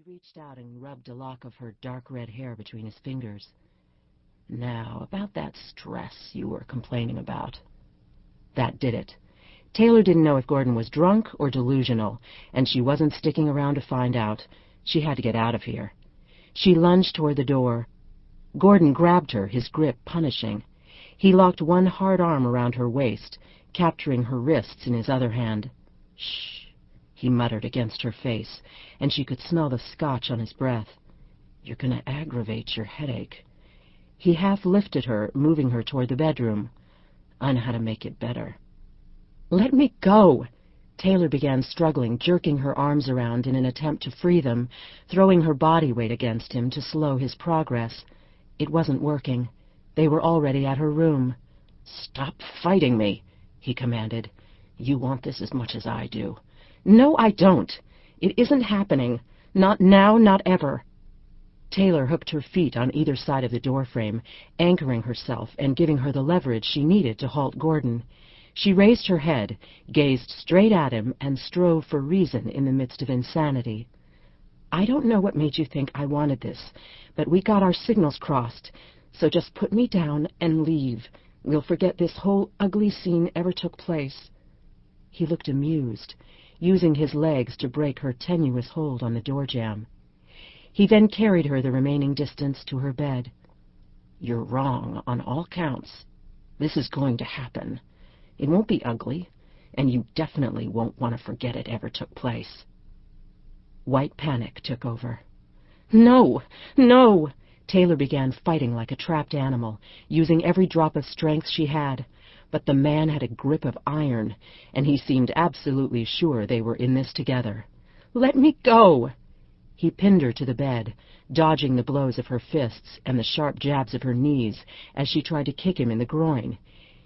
He reached out and rubbed a lock of her dark red hair between his fingers. Now, about that stress you were complaining about. That did it. Taylor didn't know if Gordon was drunk or delusional, and she wasn't sticking around to find out. She had to get out of here. She lunged toward the door. Gordon grabbed her, his grip punishing. He locked one hard arm around her waist, capturing her wrists in his other hand. "Shh," he muttered against her face, and she could smell the scotch on his breath. "You're going to aggravate your headache." He half lifted her, moving her toward the bedroom. "I know how to make it better." "Let me go!" Taylor began struggling, jerking her arms around in an attempt to free them, throwing her body weight against him to slow his progress. It wasn't working. They were already at her room. "Stop fighting me," he commanded. "You want this as much as I do." "No, I don't. It isn't happening. Not now, not ever." Taylor hooked her feet on either side of the doorframe, anchoring herself and giving her the leverage she needed to halt Gordon. She raised her head, gazed straight at him, and strove for reason in the midst of insanity. "I don't know what made you think I wanted this, but we got our signals crossed, so just put me down and leave. We'll forget this whole ugly scene ever took place." He looked amused, using his legs to break her tenuous hold on the door jamb. He then carried her the remaining distance to her bed. "You're wrong on all counts. This is going to happen. It won't be ugly, and you definitely won't want to forget it ever took place." White panic took over. "No! No!" Taylor began fighting like a trapped animal, using every drop of strength she had. But the man had a grip of iron, and he seemed absolutely sure they were in this together. "Let me go!" He pinned her to the bed, dodging the blows of her fists and the sharp jabs of her knees as she tried to kick him in the groin.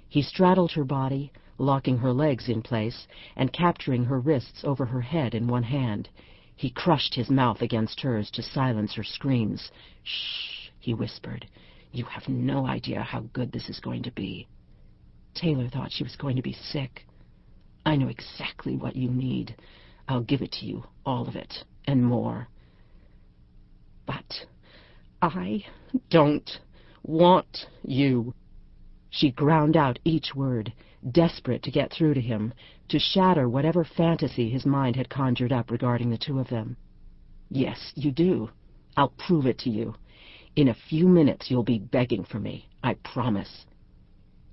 He straddled her body, locking her legs in place and capturing her wrists over her head in one hand. He crushed his mouth against hers to silence her screams. "Shh," he whispered. "You have no idea how good this is going to be." Taylor thought she was going to be sick. "I know exactly what you need. I'll give it to you, all of it, and more." "But I don't want you." She ground out each word, desperate to get through to him, to shatter whatever fantasy his mind had conjured up regarding the two of them. "Yes, you do. I'll prove it to you. In a few minutes you'll be begging for me, I promise."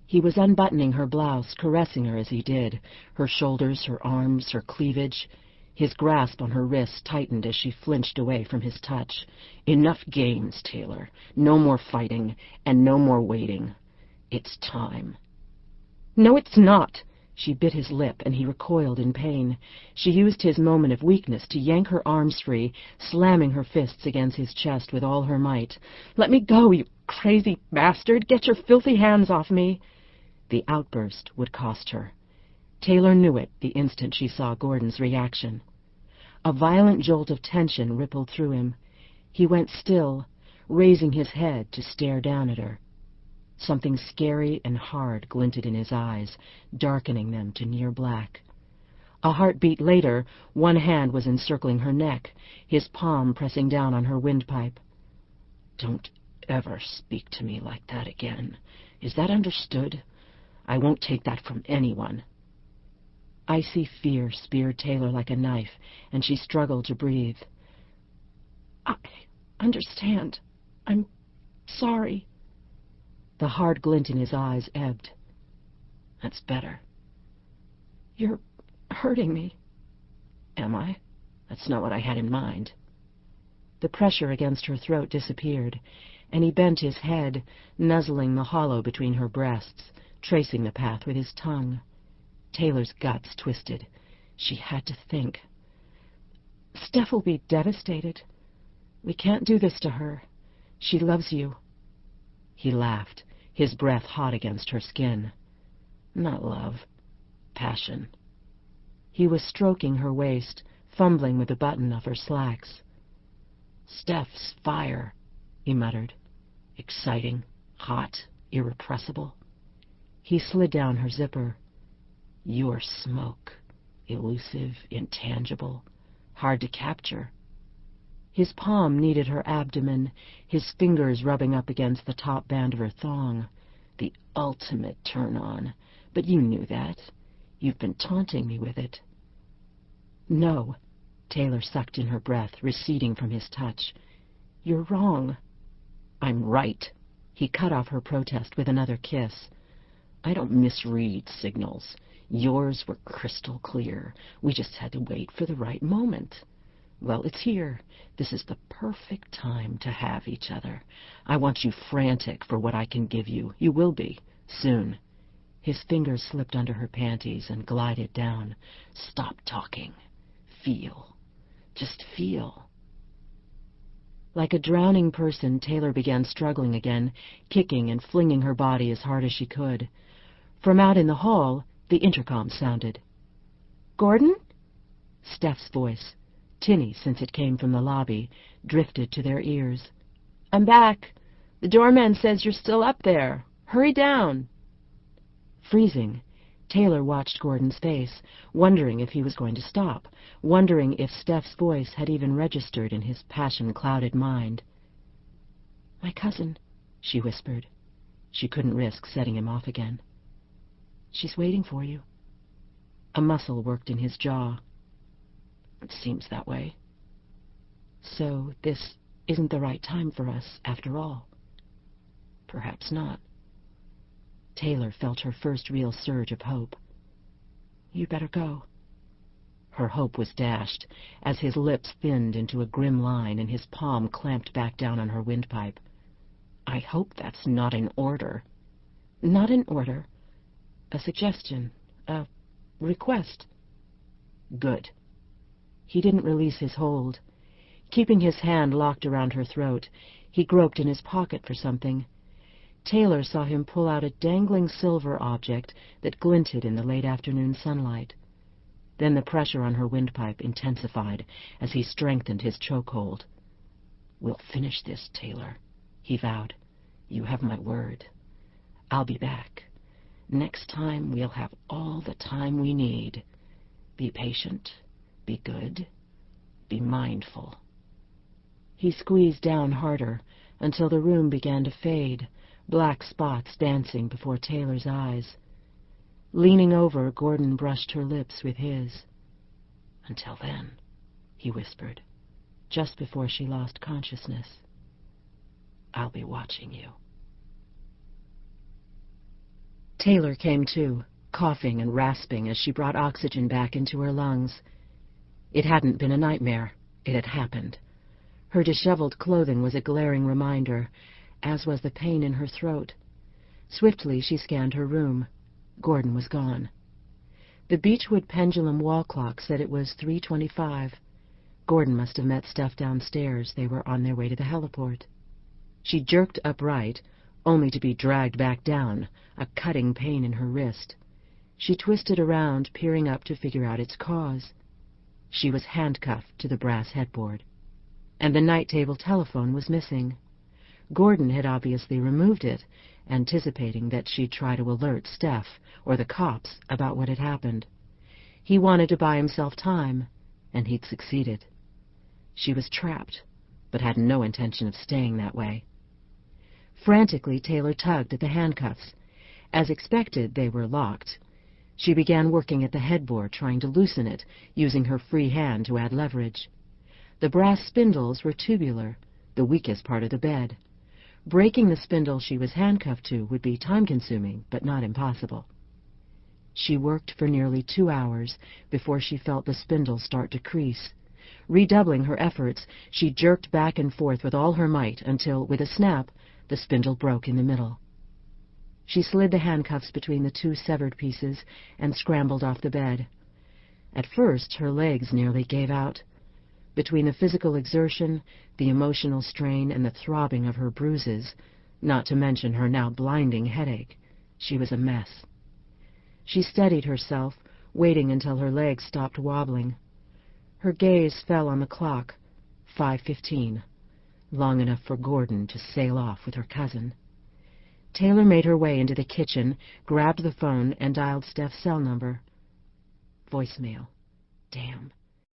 He was unbuttoning her blouse, caressing her as he did, her shoulders, her arms, her cleavage. His grasp on her wrist tightened as she flinched away from his touch. "Enough games, Taylor. No more fighting, and no more waiting. It's time." "No, it's not." She bit his lip, and he recoiled in pain. She used his moment of weakness to yank her arms free, slamming her fists against his chest with all her might. "Let me go, you crazy bastard! Get your filthy hands off me!" The outburst would cost her. Taylor knew it the instant she saw Gordon's reaction. A violent jolt of tension rippled through him. He went still, raising his head to stare down at her. Something scary and hard glinted in his eyes, darkening them to near black. A heartbeat later, one hand was encircling her neck, his palm pressing down on her windpipe. "Don't ever speak to me like that again. Is that understood? I won't take that from anyone." Icy fear speared Taylor like a knife, and she struggled to breathe. "I understand. I'm sorry." The hard glint in his eyes ebbed. "That's better." "You're hurting me." "Am I? That's not what I had in mind." The pressure against her throat disappeared, and he bent his head, nuzzling the hollow between her breasts, tracing the path with his tongue. Taylor's guts twisted. She had to think. "Steph will be devastated. We can't do this to her. She loves you." He laughed, his breath hot against her skin. "Not love. Passion." He was stroking her waist, fumbling with the button of her slacks. "Steph's fire," he muttered. "Exciting, hot, irrepressible." He slid down her zipper. "You're smoke. Elusive, intangible, hard to capture." His palm kneaded her abdomen, his fingers rubbing up against the top band of her thong. The ultimate turn-on. But you knew that. You've been taunting me with it. No. Taylor sucked in her breath, receding from his touch. You're wrong. I'm right. He cut off her protest with another kiss. I don't misread signals. Yours were crystal clear. We just had to wait for the right moment. Well, it's here. This is the perfect time to have each other. I want you frantic for what I can give you. You will be, soon. His fingers slipped under her panties and glided down. Stop talking. Feel. Just feel. Like a drowning person, Taylor began struggling again, kicking and flinging her body as hard as she could. From out in the hall, the intercom sounded. "Gordon?" Steph's voice, tinny since it came from the lobby, drifted to their ears. "I'm back. The doorman says you're still up there. Hurry down." Freezing, Taylor watched Gordon's face, wondering if he was going to stop, wondering if Steph's voice had even registered in his passion-clouded mind. "My cousin," she whispered. She couldn't risk setting him off again. "She's waiting for you." A muscle worked in his jaw. "It seems that way." "So this isn't the right time for us, after all?" "Perhaps not." Taylor felt her first real surge of hope. "You'd better go." Her hope was dashed as his lips thinned into a grim line and his palm clamped back down on her windpipe. "I hope that's not an order." "Not an order. A suggestion. A request." "Good." He didn't release his hold. Keeping his hand locked around her throat, he groped in his pocket for something. Taylor saw him pull out a dangling silver object that glinted in the late afternoon sunlight. Then the pressure on her windpipe intensified as he strengthened his chokehold. "We'll finish this, Taylor," he vowed. "You have my word. I'll be back. Next time we'll have all the time we need. Be patient. Be good. Be mindful." He squeezed down harder until the room began to fade, black spots dancing before Taylor's eyes. Leaning over, Gordon brushed her lips with his. "Until then," he whispered, just before she lost consciousness, "I'll be watching you." Taylor came to, coughing and rasping as she brought oxygen back into her lungs. It hadn't been a nightmare. It had happened. Her disheveled clothing was a glaring reminder, as was the pain in her throat. Swiftly she scanned her room. Gordon was gone. The beechwood pendulum wall clock said it was 3:25. Gordon must have met Steph downstairs. They were on their way to the heliport. She jerked upright, only to be dragged back down, a cutting pain in her wrist. She twisted around, peering up to figure out its cause. She was handcuffed to the brass headboard. And the night table telephone was missing. Gordon had obviously removed it, anticipating that she'd try to alert Steph or the cops about what had happened. He wanted to buy himself time, and he'd succeeded. She was trapped, but had no intention of staying that way. Frantically, Taylor tugged at the handcuffs. As expected, they were locked. She began working at the headboard, trying to loosen it, using her free hand to add leverage. The brass spindles were tubular, the weakest part of the bed. Breaking the spindle she was handcuffed to would be time-consuming, but not impossible. She worked for nearly 2 hours before she felt the spindle start to crease. Redoubling her efforts, she jerked back and forth with all her might until, with a snap, the spindle broke in the middle. She slid the handcuffs between the two severed pieces and scrambled off the bed. At first, her legs nearly gave out. Between the physical exertion, the emotional strain, and the throbbing of her bruises, not to mention her now blinding headache, she was a mess. She steadied herself, waiting until her legs stopped wobbling. Her gaze fell on the clock, 5:15, long enough for Gordon to sail off with her cousin. Taylor made her way into the kitchen, grabbed the phone, and dialed Steph's cell number. Voicemail. Damn.